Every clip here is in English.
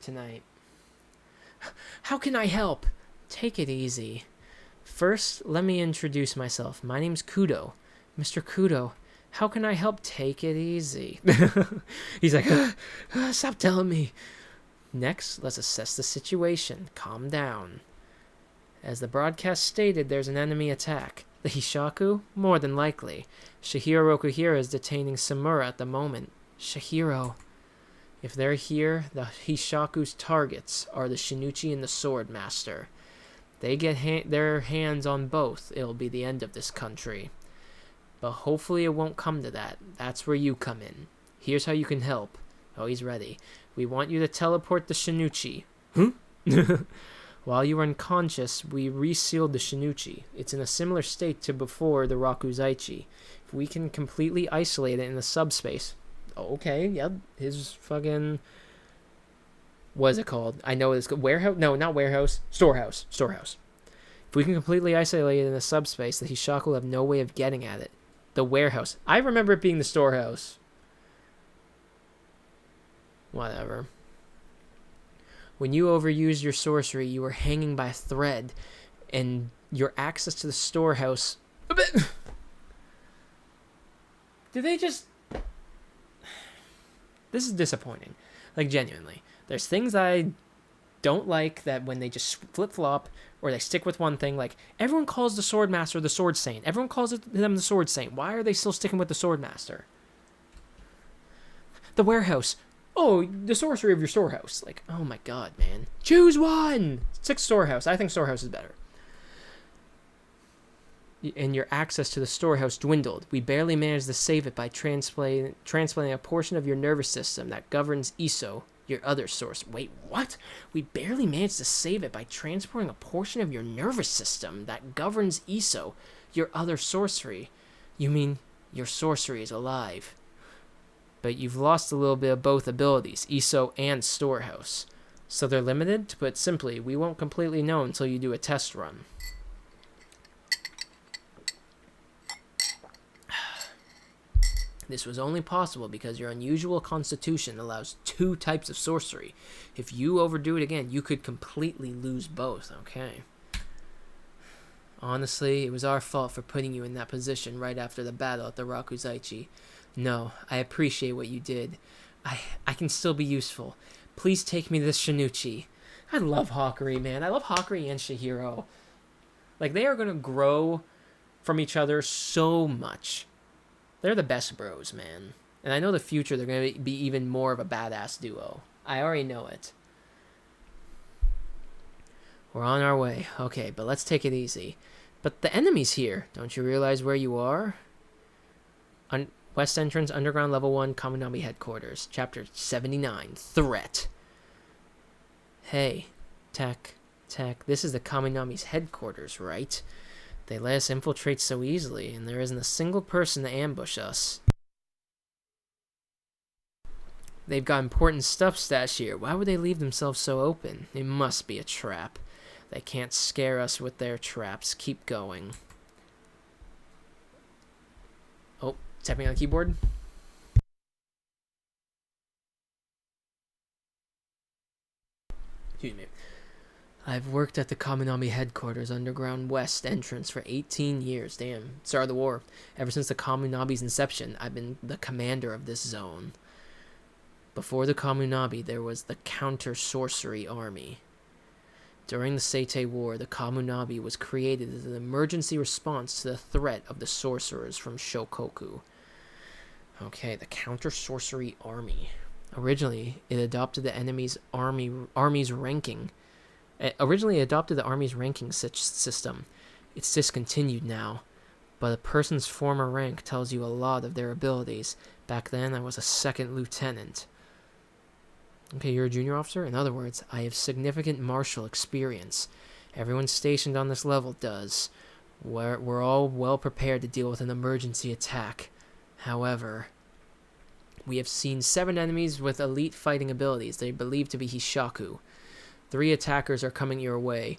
tonight. How can I help? Take it easy. First, let me introduce myself. My name's Kudo. Mr. Kudo, how can I help? Take it easy. He's like, stop telling me. Next, let's assess the situation. Calm down. As the broadcast stated, there's an enemy attack. The Hishaku? More than likely. Shihiro Rokuhira is detaining Samura at the moment. Shihiro. If they're here, the Hishaku's targets are the Shinichi and the Sword Master. They get their hands on both, it'll be the end of this country. But hopefully it won't come to that. That's where you come in. Here's how you can help. Oh, he's ready. We want you to teleport the Shinichi. Huh? While you were unconscious, we resealed the Shinichi. It's in a similar state to before the Rakuzaichi. If we can completely isolate it in the subspace. Oh, okay, yep. His fucking... What is it called? I know it's called warehouse. No, not warehouse. Storehouse. Storehouse. If we can completely isolate it in the subspace, the Hishaku will have no way of getting at it. The warehouse. I remember it being the storehouse. Whatever. When you overused your sorcery, you were hanging by a thread, and your access to the storehouse... Did they just... This is disappointing. Like, genuinely. There's things I don't like that when they just flip-flop, or they stick with one thing. Like, everyone calls the Sword Master the Sword Saint. Everyone calls them the Sword Saint. Why are they still sticking with the Sword Master? The warehouse. Oh, the sorcery of your storehouse. Like, oh my god, man. Choose one! Stick storehouse. I think storehouse is better. And your access to the storehouse dwindled. We barely managed to save it by transplanting a portion of your nervous system that governs Iso, your other source. Wait, what? We barely managed to save it by transporting a portion of your nervous system that governs Iso, your other sorcery. You mean your sorcery is alive? But you've lost a little bit of both abilities, Iso and Storehouse. So they're limited? To put it simply, we won't completely know until you do a test run. This was only possible because your unusual constitution allows 2 types of sorcery. If you overdo it again, you could completely lose both, okay? Honestly, it was our fault for putting you in that position right after the battle at the Rakuzaichi. No, I appreciate what you did. I can still be useful. Please take me to the Shinichi. I love Hakuri, man. I love Hakuri and Shihiro. Like, they are going to grow from each other so much. They're the best bros, man. And I know the future they're going to be even more of a badass duo. I already know it. We're on our way. Okay, but let's take it easy. But the enemy's here. Don't you realize where you are? West entrance, underground level 1, Kaminami headquarters. Chapter 79, Threat. Hey, Tech. This is the Kaminami's headquarters, right? They let us infiltrate so easily, and there isn't a single person to ambush us. They've got important stuff stashed here. Why would they leave themselves so open? It must be a trap. They can't scare us with their traps. Keep going. Oh, tapping on the keyboard. Excuse me. I've worked at the Kaminami headquarters underground west entrance for 18 years. Damn, start of the war. Ever since the Kaminami's inception, I've been the commander of this zone. Before the Kaminami, there was the Counter-Sorcery Army. During the Seitei War, the Kaminami was created as an emergency response to the threat of the sorcerers from Shokoku. Okay, the Counter-Sorcery Army. Originally, it adopted the enemy's army's ranking. Originally adopted the army's ranking system. It's discontinued now, but a person's former rank tells you a lot of their abilities. Back then, I was a 2nd lieutenant. Okay, you're a junior officer? In other words, I have significant martial experience. Everyone stationed on this level does. We're all well prepared to deal with an emergency attack. However, we have seen 7 enemies with elite fighting abilities they believe to be Hishaku. 3 attackers are coming your way.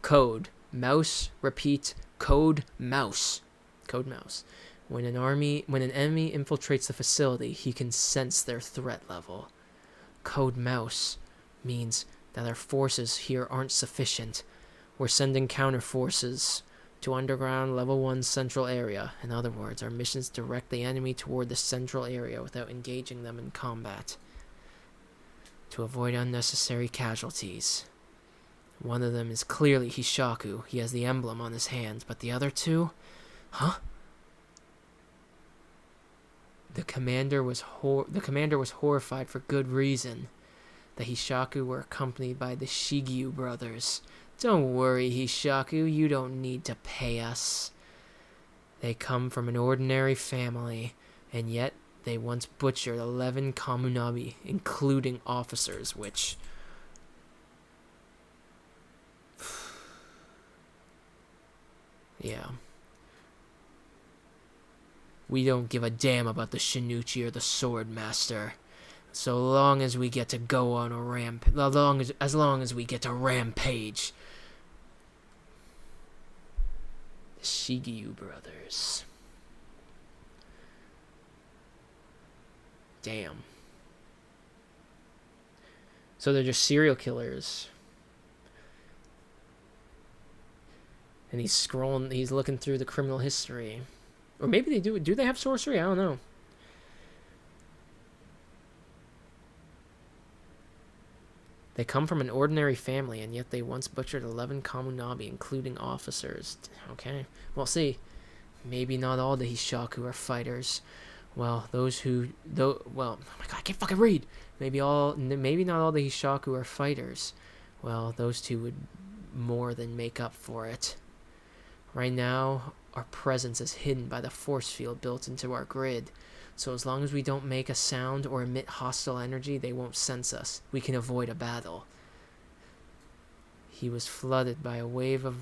Code mouse. Repeat. Code mouse. Code mouse. When an enemy infiltrates the facility, he can sense their threat level. Code mouse. means that our forces here aren't sufficient. We're sending counter forces to underground level 1 central area. In other words, our missions direct the enemy toward the central area without engaging them in combat, to avoid unnecessary casualties. One of them is clearly Hishaku. He has the emblem on his hand, but the other two? Huh? The commander was horrified for good reason. The Hishaku were accompanied by the Shigyu brothers. Don't worry, Hishaku, you don't need to pay us. They come from an ordinary family, and yet they once butchered 11 Kamunabi, including officers, which... yeah. We don't give a damn about the Shinichi or the Sword Master. So long as we get to go on a as long as we get to rampage. The Shigyu brothers. Damn. So they're just serial killers. And he's looking through the criminal history. Or maybe they do. Do they have sorcery? I don't know. They come from an ordinary family, and yet they once butchered 11 Kamunabi, including officers. Okay. Well, see. Maybe not all the Hishaku are fighters. Well, well, oh my god, I can't fucking read. Maybe not all the Hishaku are fighters. Well, those two would more than make up for it. Right now, our presence is hidden by the force field built into our grid. So as long as we don't make a sound or emit hostile energy, they won't sense us. We can avoid a battle. He was flooded by a wave of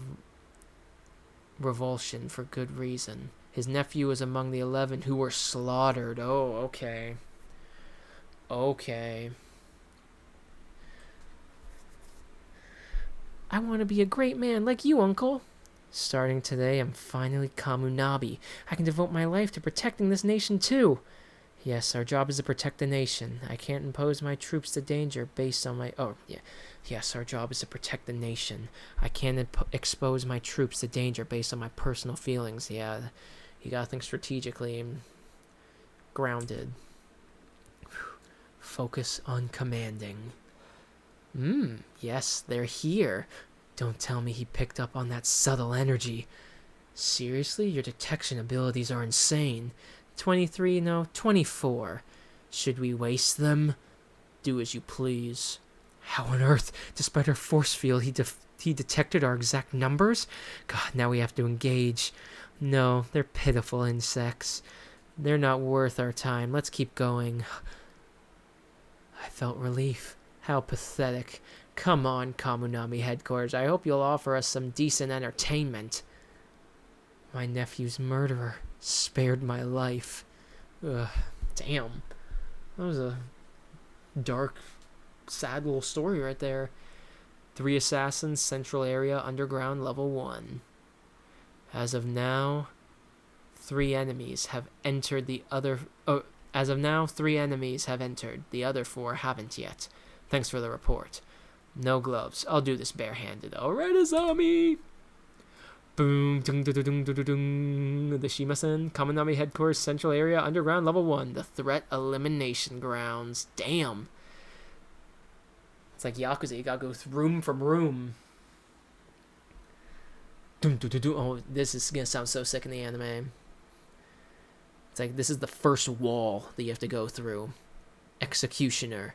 revulsion for good reason. His nephew was among the 11 who were slaughtered. Oh, okay. Okay. I want to be a great man like you, Uncle. Starting today, I'm finally Kamunabi. I can devote my life to protecting this nation, too. Yes, our job is to protect the nation. I can't impose my troops to danger based on my... Oh, yeah. Yes, our job is to protect the nation. I can't expose my troops to danger based on my personal feelings. Yeah, you gotta think strategically and grounded. Focus on commanding. Yes, they're here. Don't tell me he picked up on that subtle energy. Seriously? Your detection abilities are insane. 23, no, 24. Should we waste them? Do as you please. How on earth, despite our force field, he detected our exact numbers? God, now we have to engage. No, they're pitiful insects. They're not worth our time. Let's keep going. I felt relief. How pathetic. Come on, Kamunami headquarters. I hope you'll offer us some decent entertainment. My nephew's murderer spared my life. Ugh, damn. That was a dark, sad little story right there. 3 assassins, central area, underground, level 1. As of now, 3 enemies have entered the other... Oh, as of now, 3 enemies have entered. The other 4 haven't yet. Thanks for the report. No gloves. I'll do this barehanded. Alright, Azami! Boom. Dung, dung, dung, dung, dung, dung. The Shimasen, Kaminami headquarters, central area, underground, level 1. The threat elimination grounds. Damn. It's like Yakuza. You gotta go room from room. Dum, dum, dum, dum. Oh, this is gonna sound so sick in the anime. It's like this is the first wall that you have to go through. Executioner.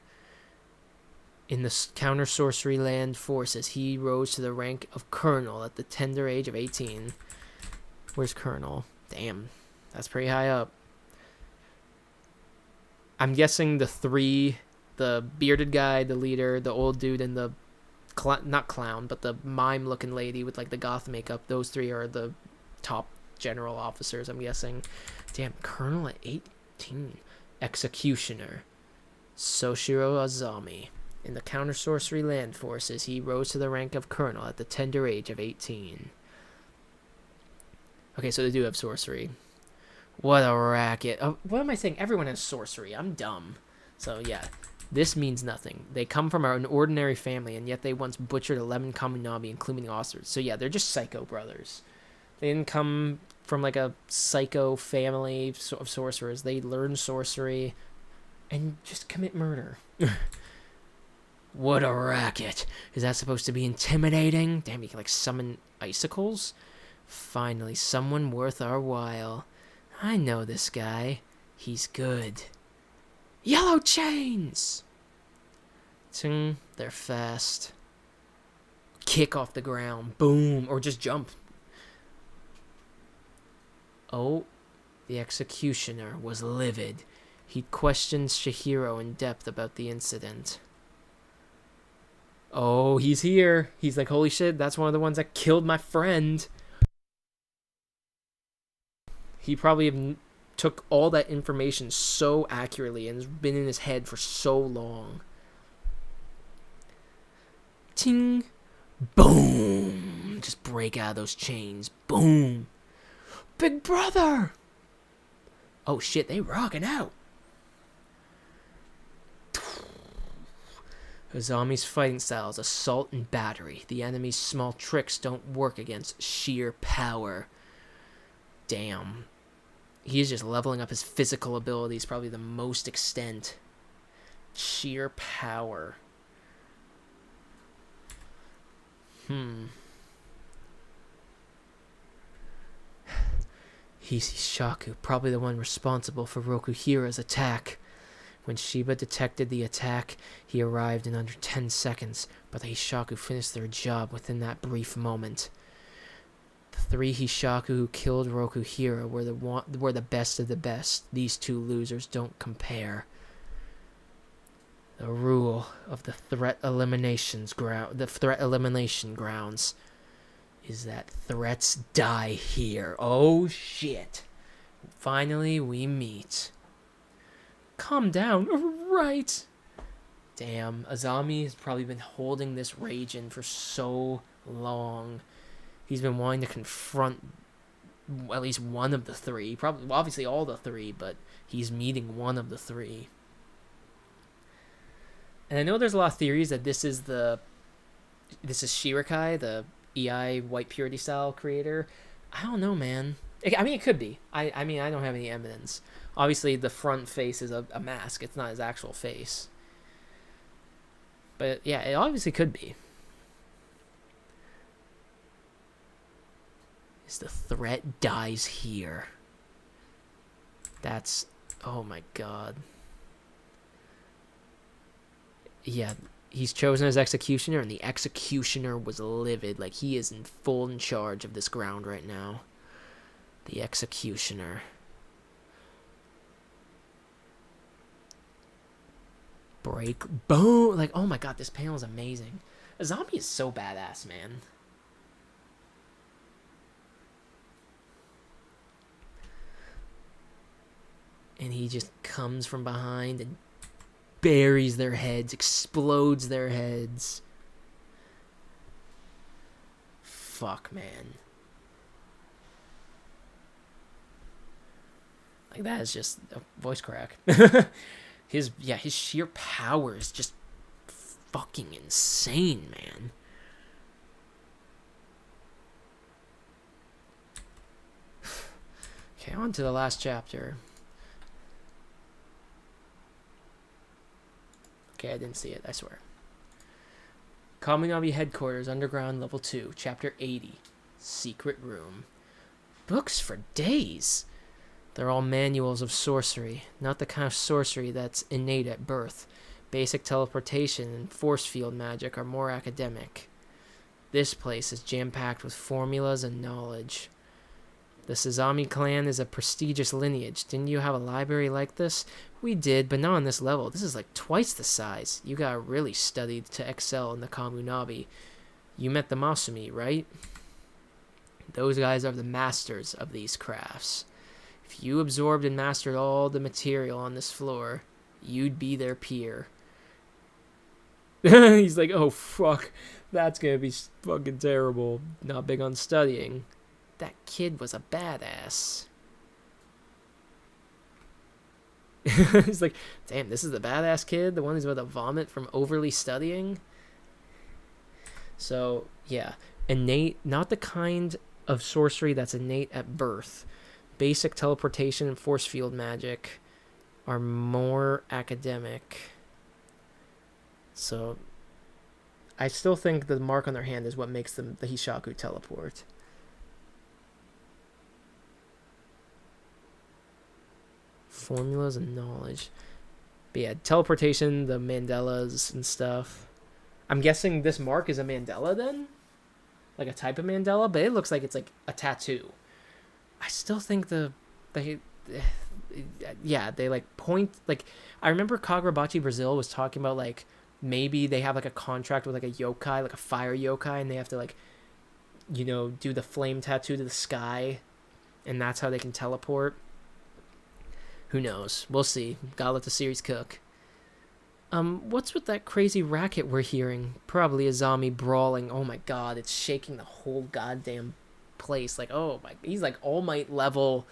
In the counter-sorcery land forces, he rose to the rank of colonel at the tender age of 18. Where's colonel? Damn, that's pretty high up. I'm guessing the 3, the bearded guy, the leader, the old dude, and the, not clown, but the mime-looking lady with like the goth makeup, those 3 are the top general officers, I'm guessing. Damn, colonel at 18. Executioner. Soshiro Azami. In the counter-sorcery land forces, he rose to the rank of colonel at the tender age of 18. Okay, so they do have sorcery. What a racket. Oh, what am I saying? Everyone has sorcery. I'm dumb. So, yeah. This means nothing. They come from an ordinary family, and yet they once butchered 11 Kaminabi, including officers. So yeah, they're just psycho brothers. They didn't come from like a psycho family of sorcerers. They learn sorcery and just commit murder. What a racket. Is that supposed to be intimidating? Damn, you can like summon icicles? Finally, someone worth our while. I know this guy. He's good. Yellow chains! Ting, they're fast. Kick off the ground. Boom. Or just jump. Oh, the executioner was livid. He questioned Shihiro in depth about the incident. Oh, he's here. He's like, holy shit, that's one of the ones that killed my friend. He probably took all that information so accurately and has been in his head for so long. Ting. Boom. Just break out of those chains. Boom. Big brother. Oh shit, they rocking out. Azami's fighting style is assault and battery. The enemy's small tricks don't work against sheer power. Damn. He's just leveling up his physical abilities, probably the most extent. Sheer power. He's Shaku, probably the one responsible for Rokuhira's attack. When Shiba detected the attack, he arrived in under 10 seconds, but the Hishaku finished their job within that brief moment. The 3 Hishaku who killed Rokuhira were the best of the best. These 2 losers don't compare. The rule of the threat elimination grounds is that threats die here. Oh shit. Finally we meet. Calm down. Right. Damn, Azami has probably been holding this rage in for so long. He's been wanting to confront at least one of the 3. Probably, obviously all the 3, but he's meeting one of the 3. And I know there's a lot of theories that this is Shirikai, the EI White Purity style creator. I don't know, man. I mean, it could be. I mean, I don't have any evidence. Obviously, the front face is a mask. It's not his actual face. But yeah, it obviously could be. Is the threat dies here. That's... oh my god. Yeah, he's chosen as executioner, and the executioner was livid. Like, he is in charge of this ground right now. The executioner. Break. Boom! Like, oh my god, this panel is amazing. Azami is so badass, man. And he just comes from behind and buries their heads, explodes their heads. Fuck, man. Like, that is just a voice crack. His sheer power is just fucking insane, man. Okay, on to the last chapter. Okay, I didn't see it, I swear. Kaminabi Headquarters, Underground, Level 2, Chapter 80, Secret Room. Books for days. They're all manuals of sorcery, not the kind of sorcery that's innate at birth. Basic teleportation and force field magic are more academic. This place is jam-packed with formulas and knowledge. The Sazami clan is a prestigious lineage. Didn't you have a library like this? We did, but not on this level. This is like twice the size. You gotta really study to excel in the Kamunabi. You met the Masumi, right? Those guys are the masters of these crafts. If you absorbed and mastered all the material on this floor, you'd be their peer. He's like, oh fuck, that's gonna be fucking terrible. Not big on studying. That kid was a badass. He's like, damn, this is the badass kid, the one who's about to vomit from overly studying. So, yeah. Innate, not the kind of sorcery that's innate at birth. Basic teleportation and force field magic are more academic. So, I still think the mark on their hand is what makes them the Hishaku teleport. Formulas and knowledge. But yeah, teleportation, the Mandalas and stuff. I'm guessing this mark is a Mandala then? Like a type of Mandala, but it looks like it's like a tattoo. I still think they like point, like, I remember Kagurabachi Brazil was talking about like maybe they have like a contract with like a yokai, like a fire yokai, and they have to like, you know, do the flame tattoo to the sky, and that's how they can teleport. Who knows? We'll see. Gotta let the series cook. What's with that crazy racket we're hearing? Probably AZAMI brawling. Oh my god, it's shaking the whole goddamn place. Like, oh my, he's like All Might level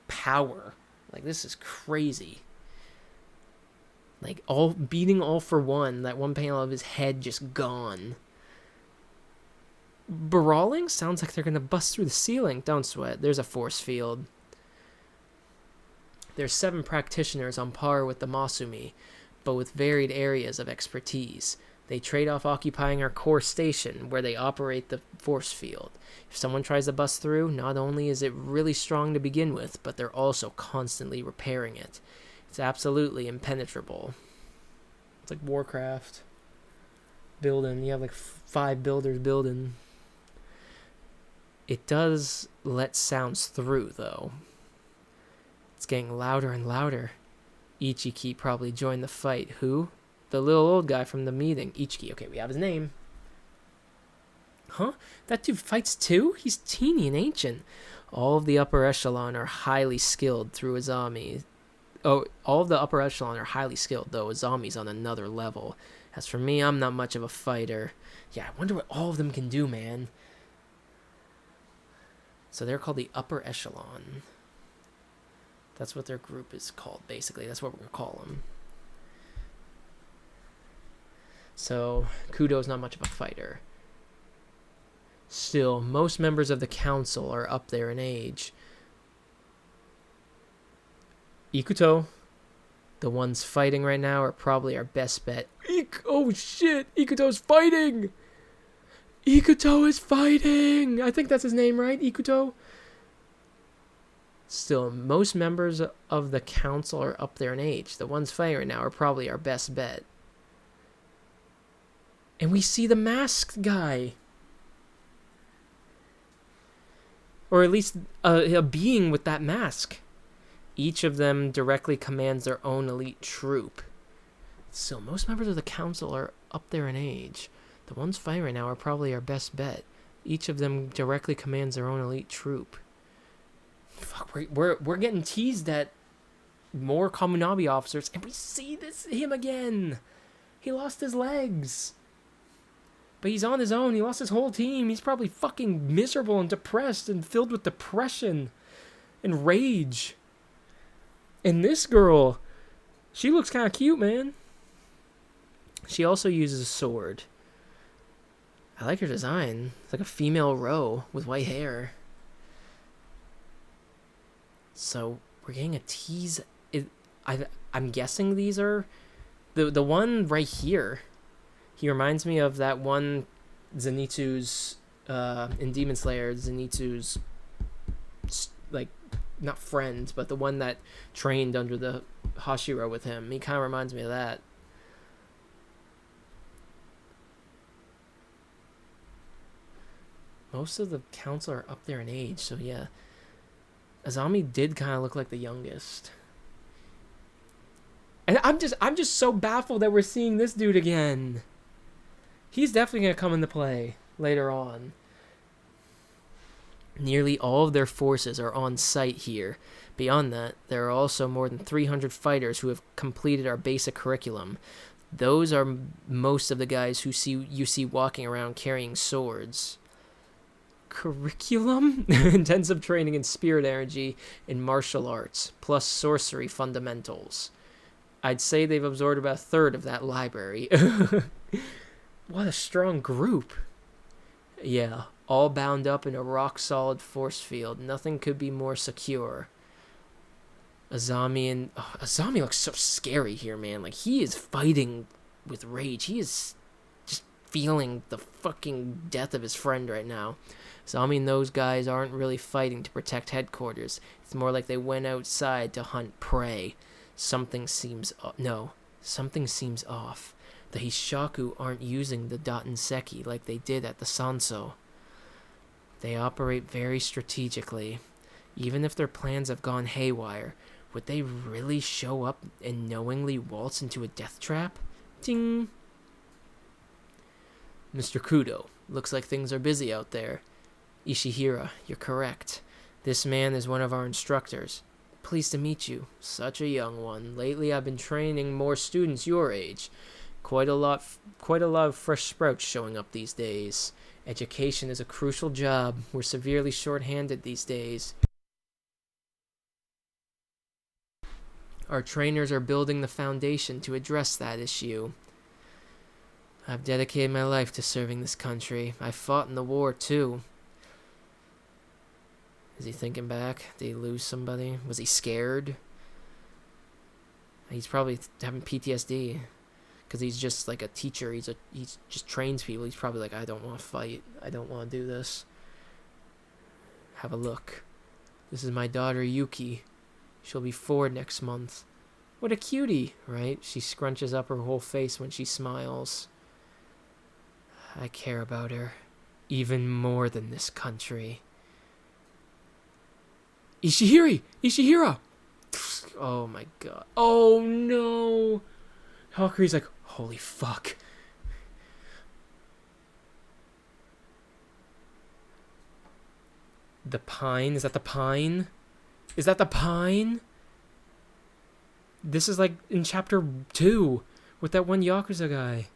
power. Like, this is crazy. Like, all beating All For One. That one panel of his head just gone. Brawling? Sounds like they're gonna bust through the ceiling. Don't sweat. There's a force field. There's 7 practitioners on par with the Masumi, but with varied areas of expertise. They trade off occupying our core station, where they operate the force field. If someone tries to bust through, not only is it really strong to begin with, but they're also constantly repairing it. It's absolutely impenetrable. It's like Warcraft. Building. You have like 5 builders building. It does let sounds through, though. It's getting louder and louder. Ichiki probably joined the fight. Who? The little old guy from the meeting. Ichiki. Okay, we have his name. Huh? That dude fights too? He's teeny and ancient. All of the upper echelon are highly skilled through AZAMI. Oh, all of the upper echelon are highly skilled, though AZAMI's on another level. As for me, I'm not much of a fighter. Yeah, I wonder what all of them can do, man. So they're called the upper echelon. That's what their group is called, basically. That's what we're going to call them. So, Kudo's not much of a fighter. Still, most members of the council are up there in age. Ikuto, the ones fighting right now, are probably our best bet. Oh shit! Ikuto's fighting! Ikuto is fighting! I think that's his name, right? Ikuto? Still, most members of the council are up there in age. The ones fighting right now are probably our best bet. And we see the masked guy. Or at least a being with that mask. Each of them directly commands their own elite troop. So most members of the council are up there in age. The ones fighting right now are probably our best bet. Each of them directly commands their own elite troop. Fuck, we're getting teased at more Kamunabi officers, and we see him again. He lost his legs. But he's on his own. He lost his whole team. He's probably fucking miserable and depressed and filled with depression and rage. And this girl, she looks kind of cute, man. She also uses a sword. I like her design. It's like a female row with white hair. So we're getting a tease. I'm guessing these are the one right here. He reminds me of that one Zenitsu's in Demon Slayer. Zenitsu's like not friend, but the one that trained under the Hashira with him. He kind of reminds me of that. Most of the council are up there in age, so yeah. AZAMI did kind of look like the youngest. And I'm just so baffled that we're seeing this dude again. He's definitely going to come into play later on. Nearly all of their forces are on site here. Beyond that, there are also more than 300 fighters who have completed our basic curriculum. Those are most of the guys who you see walking around carrying swords. curriculum? Intensive training in spirit energy and martial arts, plus sorcery fundamentals. I'd say they've absorbed about a third of that library. What a strong group. Yeah, all bound up in a rock-solid force field. Nothing could be more secure. Azami looks so scary here, man. Like, he is fighting with rage. He is just feeling the fucking death of his friend right now. Azami and those guys aren't really fighting to protect headquarters. It's more like they went outside to hunt prey. Something seems off. The Hishaku aren't using the Dattenseki like they did at the Sanso. They operate very strategically. Even if their plans have gone haywire, would they really show up and knowingly waltz into a death trap? Ting! Mr. Kudo, looks like things are busy out there. Ishihira, you're correct. This man is one of our instructors. Pleased to meet you. Such a young one. Lately I've been training more students your age. Quite a lot of fresh sprouts showing up these days. Education is a crucial job. We're severely short-handed these days. Our trainers are building the foundation to address that issue. I've dedicated my life to serving this country. I fought in the war, too. Is he thinking back? Did he lose somebody? Was he scared? He's probably having PTSD. Because he's just like a teacher. He just trains people. He's probably like, I don't want to fight. I don't want to do this. Have a look. This is my daughter, Yuki. She'll be 4 next month. What a cutie, right? She scrunches up her whole face when she smiles. I care about her. Even more than this country. Ishihira! Oh my god. Oh no! Valkyrie's like, holy fuck. The pine? Is that the pine? Is that the pine? This is like in chapter 2 with that one Yakuza guy.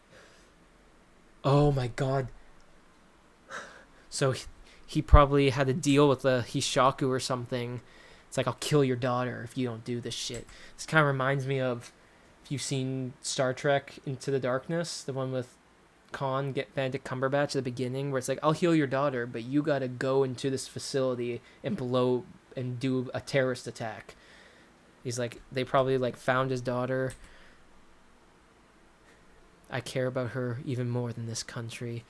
Oh my god. So he probably had a deal with the Hishaku or something. It's like, I'll kill your daughter if you don't do this shit. This kind of reminds me of, if you've seen Star Trek Into the Darkness, the one with Benedict Cumberbatch at the beginning, where it's like, I'll heal your daughter, but you gotta go into this facility and do a terrorist attack. He's like, they probably like found his daughter. I care about her even more than this country.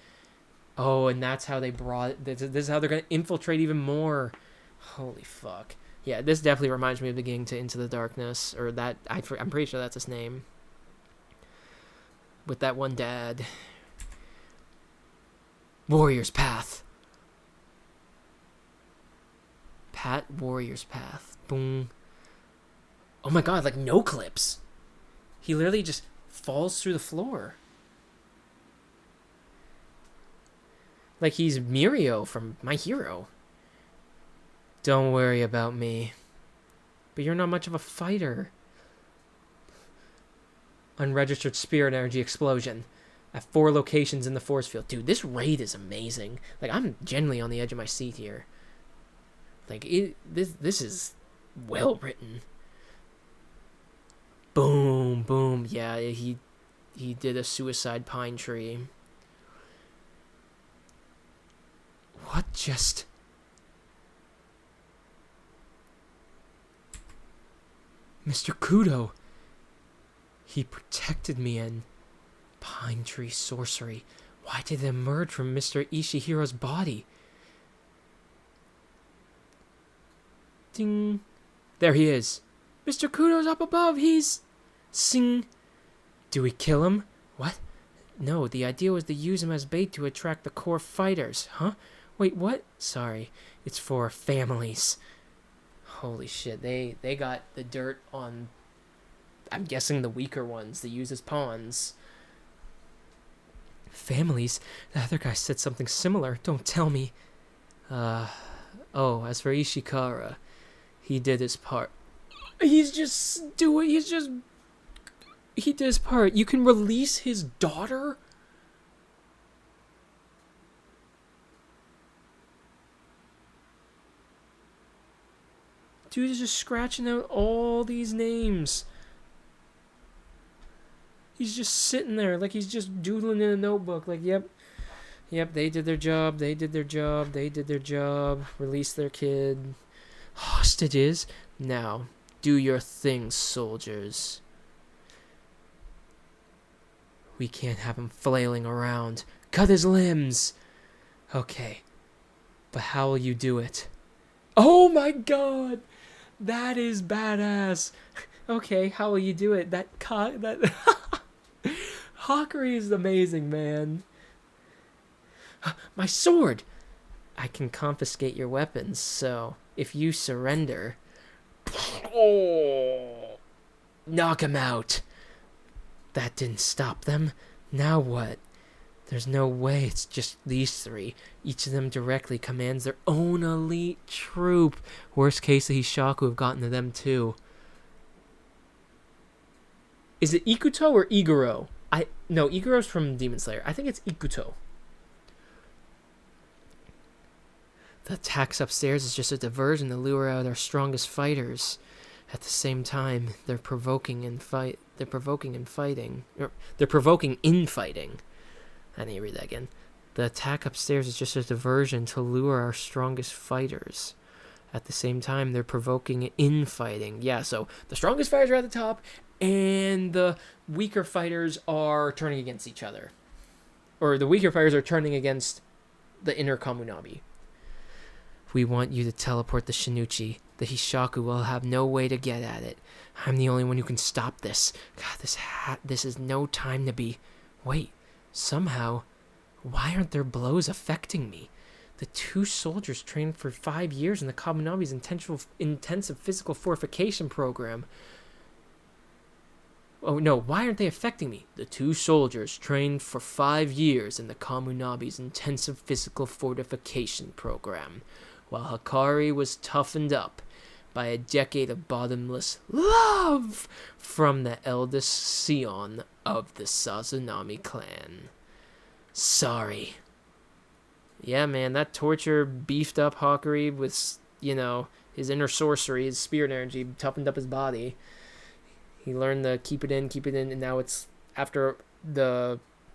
Oh, and that's how they this is how they're gonna infiltrate even more. Holy fuck. Yeah, this definitely reminds me of beginning to Into the Darkness, or that, I'm pretty sure that's his name. With that one dad. Warrior's Path. Warrior's Path. Boom. Oh my god, like no clips. He literally just falls through the floor. Like he's Mirio from My Hero. Don't worry about me. But you're not much of a fighter. Unregistered spirit energy explosion at 4 locations in the force field. Dude, this raid is amazing. Like, I'm genuinely on the edge of my seat here. Like, this is well written. Boom, boom. Yeah, he did a suicide pine tree. What just... Mr. Kudo. He protected me in pine tree sorcery. Why did it emerge from Mr. Ishihira's body? Ding. There he is. Mr. Kudo's up above. He's... Sing. Do we kill him? What? No, the idea was to use him as bait to attract the core fighters. Huh? Wait, what? Sorry. It's for families. Holy shit, they got the dirt on, I'm guessing, the weaker ones they use as pawns. Families? The other guy said something similar. Don't tell me. Oh, as for Ishikara, he did his part. He did his part. You can release his daughter? Dude is just scratching out all these names. He's just sitting there like he's just doodling in a notebook. Like, yep, they did their job. They did their job. They did their job. Release their kid. Hostages. Now, do your thing, soldiers. We can't have him flailing around. Cut his limbs. Okay. But how will you do it? Oh my god! That is badass. Okay, how will you do it? That Hawkery is amazing, man. My sword! I can confiscate your weapons, so if you surrender... Oh! Knock him out! That didn't stop them. Now what? There's no way it's just these three. Each of them directly commands their own elite troop. Worst case, the Hishaku have gotten to them too. Is it Ikuto or Iguro? No, Iguro's from Demon Slayer. I think it's Ikuto. The attacks upstairs is just a diversion to lure out our strongest fighters. At the same time, they're provoking infighting. I need to read that again. The attack upstairs is just a diversion to lure our strongest fighters. At the same time, they're provoking infighting. Yeah, so the strongest fighters are at the top, and the weaker fighters are turning against each other. Or the weaker fighters are turning against the inner Kamunabi. We want you to teleport the Shinichi. The Hishaku will have no way to get at it. I'm the only one who can stop this. God, this is no time to be... Wait, somehow, why aren't their blows affecting me? The two soldiers trained for 5 years in the Kamunabi's intensive physical fortification program. Oh no, why aren't they affecting me? The two soldiers trained for 5 years in the Kamunabi's intensive physical fortification program, while Hikari was toughened up by a decade of bottomless love from the eldest scion of the Sazanami clan. Sorry. Yeah, man, that torture beefed up Hikari with, his inner sorcery, his spirit energy, toughened up his body. He learned to keep it in, and now it's after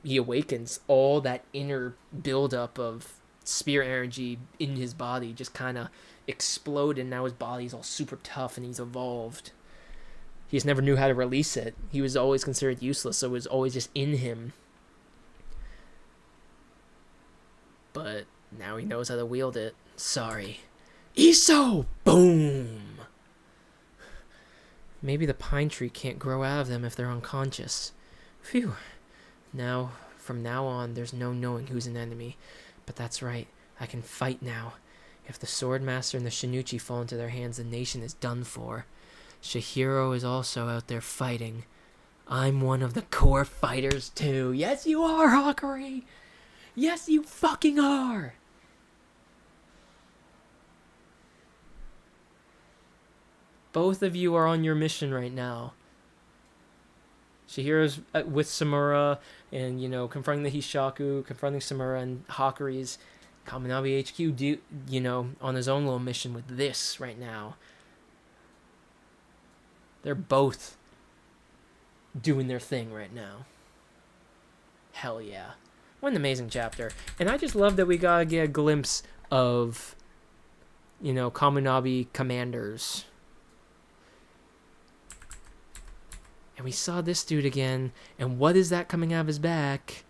he awakens, all that inner buildup of spirit energy in his body just kind of exploded, and now his body's all super tough and he's evolved. He just never knew how to release it. He was always considered useless, so it was always just in him. But now he knows how to wield it. Sorry. Iso! Boom! Maybe the pine tree can't grow out of them if they're unconscious. Phew. Now, from now on, there's no knowing who's an enemy. But that's right. I can fight now. If the Swordmaster and the Shinichi fall into their hands, the nation is done for. Shihiro is also out there fighting. I'm one of the core fighters too. Yes, you are, Hikari! Yes, you fucking are! Both of you are on your mission right now. Shihiro's with Samura and, confronting the Hishaku, confronting Samura, and Hikari's Kamunabi HQ, on his own little mission with this right now. They're both doing their thing right now. Hell yeah. What an amazing chapter. And I just love that we gotta get a glimpse of, Kamunabi commanders. And we saw this dude again. And what is that coming out of his back?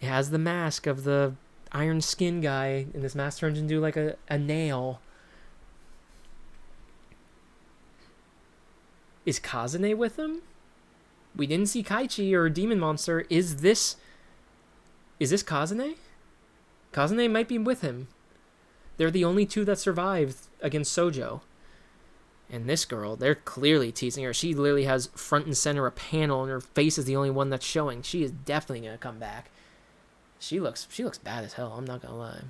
It has the mask of the iron skin guy. And this mask turns into like a nail. Is Kazane with him? We didn't see Kaichi or Demon Monster. Is this Kazane? Kazane might be with him. They're the only two that survived against Sojo. And this girl, they're clearly teasing her. She literally has front and center a panel, and her face is the only one that's showing. She is definitely going to come back. She looks bad as hell, I'm not going to lie.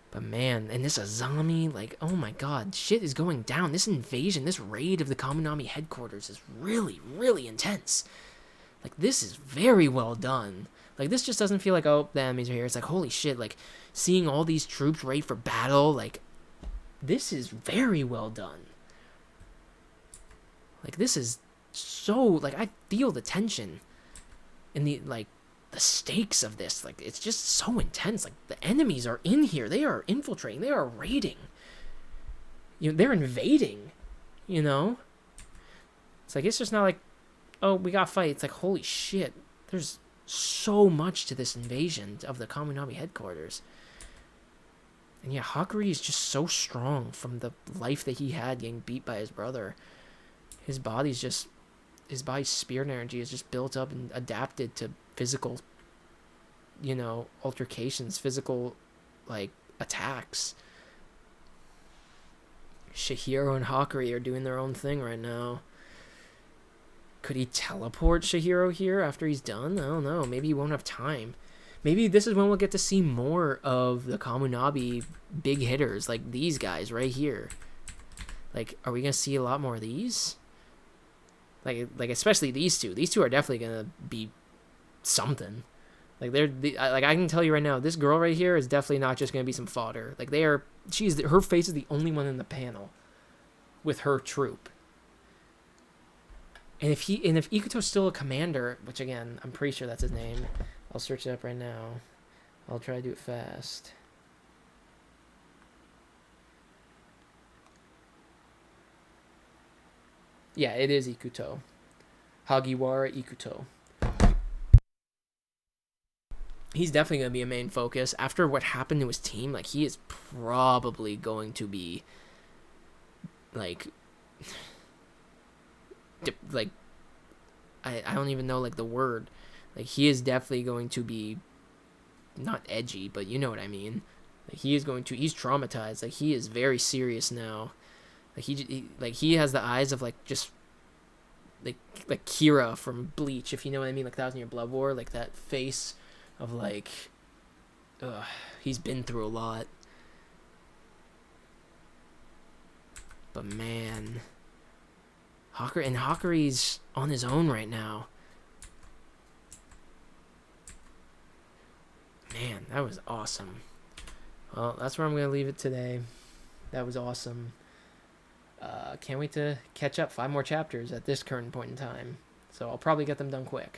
But man, and this Azami, oh my god, shit is going down. This invasion, this raid of the Kamunami headquarters is really, really intense. Like, this is very well done. Like, this just doesn't feel like, oh, the enemies are here. It's like, holy shit, like, seeing all these troops ready for battle, like, this is very well done. Like, this is so, like, I feel the tension and the, like, the stakes of this. Like, it's just so intense. Like, the enemies are in here. They are infiltrating. They are raiding. You know, they're invading, you know? It's like, it's just not like, oh, we got fight. It's like, holy shit. There's so much to this invasion of the Kaminami headquarters. And yeah, Hakuri is just so strong from the life that he had getting beat by his brother. His body's spirit energy is just built up and adapted to physical, you know, altercations, physical, like, attacks. Shihiro and Hakuri are doing their own thing right now. Could he teleport Shihiro here after he's done? I don't know. Maybe he won't have time. Maybe this is when we'll get to see more of the Kamunabi big hitters, like these guys right here. Like, are we going to see a lot more of these? Like especially these two. These two are definitely going to be something. Like, like, I can tell you right now, this girl right here is definitely not just going to be some fodder. Like, her face is the only one in the panel with her troop. And if Ikuto's still a commander, which again, I'm pretty sure that's his name. I'll search it up right now. I'll try to do it fast. Yeah, it is Ikuto. Hagiwara Ikuto. He's definitely going to be a main focus. After what happened to his team, like, he is probably going to be, like, I don't even know, like, the word. Like, he is definitely going to be, not edgy, but you know what I mean. Like, he's traumatized. Like, he is very serious now. Like, he has the eyes of, like, just, like Kira from Bleach, if you know what I mean, like 1,000 Year Blood War, like, that face of, like, he's been through a lot. But man, Hakuri's on his own right now. Man, that was awesome. Well, that's where I'm going to leave it today. That was awesome. Can't wait to catch up 5 more chapters at this current point in time. So I'll probably get them done quick.